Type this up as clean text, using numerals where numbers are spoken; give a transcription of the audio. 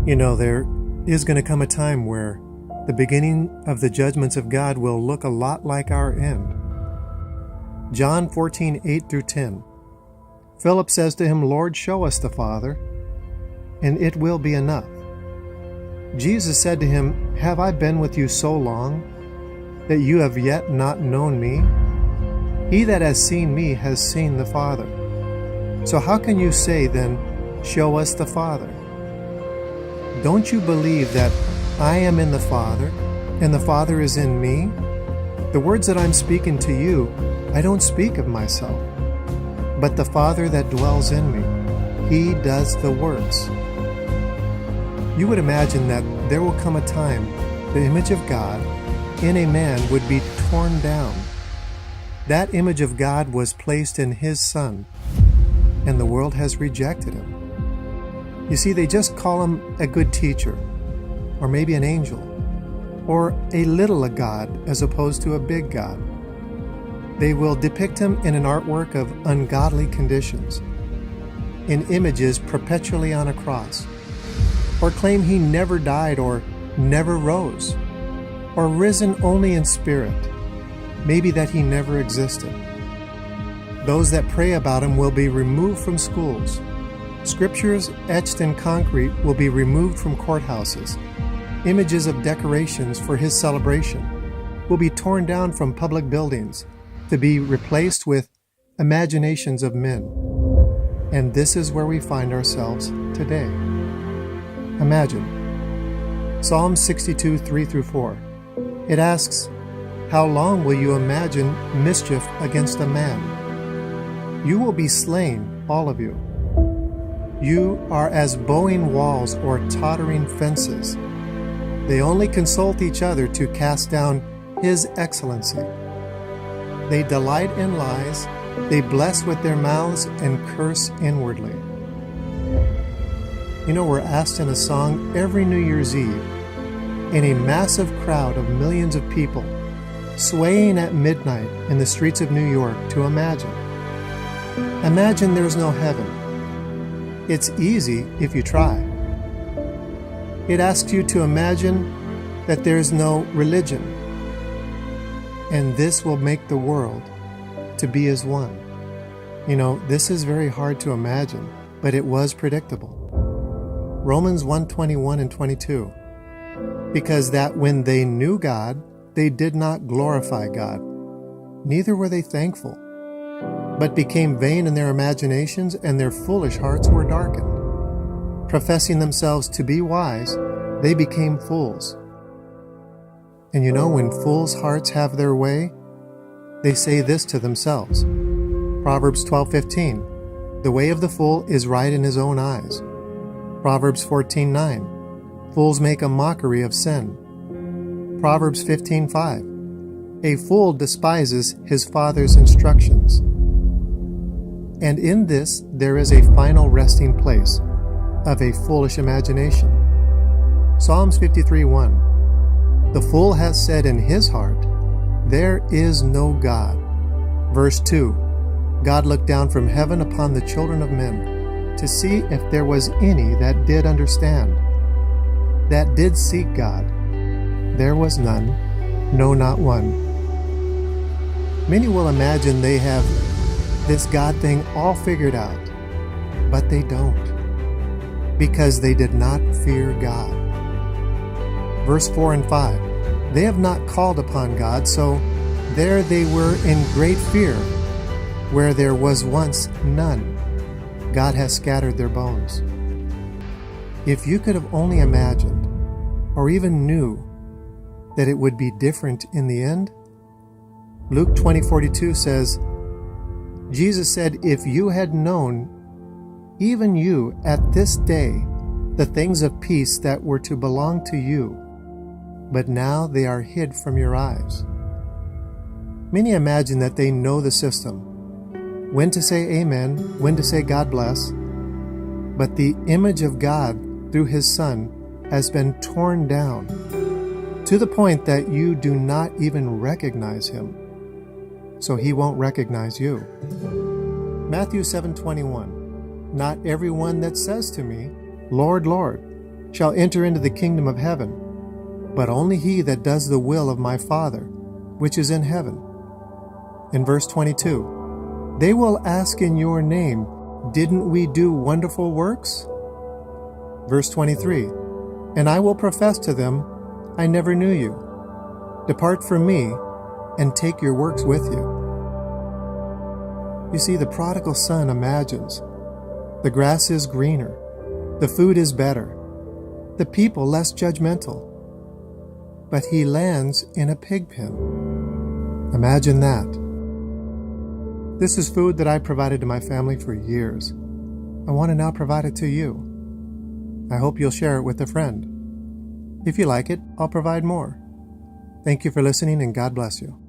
There is going to come a time where the beginning of the judgments of God will look a lot like our end. John 14:8-10. Philip says to him, "Lord, show us the Father, and it will be enough." Jesus said to him, "Have I been with you so long that you have yet not known me? He that has seen me has seen the Father. So how can you say then, 'Show us the Father'? Don't you believe that I am in the Father, and the Father is in me? The words that I'm speaking to you, I don't speak of myself, but the Father that dwells in me, He does the works." You would imagine that there will come a time the image of God in a man would be torn down. That image of God was placed in His Son, and the world has rejected Him. You see, they just call Him a good teacher, or maybe an angel, or a little a God as opposed to a big God. They will depict Him in an artwork of ungodly conditions, in images perpetually on a cross, or claim He never died or never rose, or risen only in spirit, maybe that He never existed. Those that pray about Him will be removed from schools. Scriptures etched in concrete will be removed from courthouses. Images of decorations for His celebration will be torn down from public buildings to be replaced with imaginations of men. And this is where we find ourselves today. Imagine. Psalm 62, 3-4. It asks, "How long will you imagine mischief against a man? You will be slain, all of you. You are as bowing walls or tottering fences. They only consult each other to cast down His excellency. They delight in lies, they bless with their mouths and curse inwardly." We're asked in a song every New Year's Eve, in a massive crowd of millions of people, swaying at midnight in the streets of New York, to imagine. Imagine there's no heaven. It's easy if you try. It asks you to imagine that there's no religion, and this will make the world to be as one. This is very hard to imagine, but it was predictable. Romans 1:21 and 22. Because that when they knew God, they did not glorify God, neither were they thankful, but became vain in their imaginations, and their foolish hearts were darkened. Professing themselves to be wise, they became fools. And when fools' hearts have their way, they say this to themselves. Proverbs 12:15. The way of the fool is right in his own eyes. Proverbs 14:9. Fools make a mockery of sin. Proverbs 15:5. A fool despises his father's instructions. And in this there is a final resting place of a foolish imagination. Psalms 53:1. The fool has said in his heart, "There is no God." Verse 2. God looked down from heaven upon the children of men to see if there was any that did understand, that did seek God. There was none, no, not one. Many will imagine they have this God thing all figured out, but they don't, because they did not fear God. Verse 4 and 5. They have not called upon God, so there they were in great fear, where there was once none. God has scattered their bones. If you could have only imagined, or even knew, that it would be different in the end. Luke 20:42 says, Jesus said, "If you had known, even you at this day, the things of peace that were to belong to you, but now they are hid from your eyes." Many imagine that they know the system, when to say amen, when to say God bless, but the image of God through His Son has been torn down to the point that you do not even recognize Him, so He won't recognize you. Matthew 7:21. Not everyone that says to me, "Lord, Lord," shall enter into the kingdom of heaven, but only he that does the will of my Father, which is in heaven. In verse 22, they will ask in your name, didn't we do wonderful works? Verse 23, and I will profess to them, I never knew you. Depart from me, and take your works with you. You see, the prodigal son imagines the grass is greener, the food is better, the people less judgmental, but he lands in a pig pen. Imagine that. This is food that I provided to my family for years. I want to now provide it to you. I hope you'll share it with a friend. If you like it, I'll provide more. Thank you for listening, and God bless you.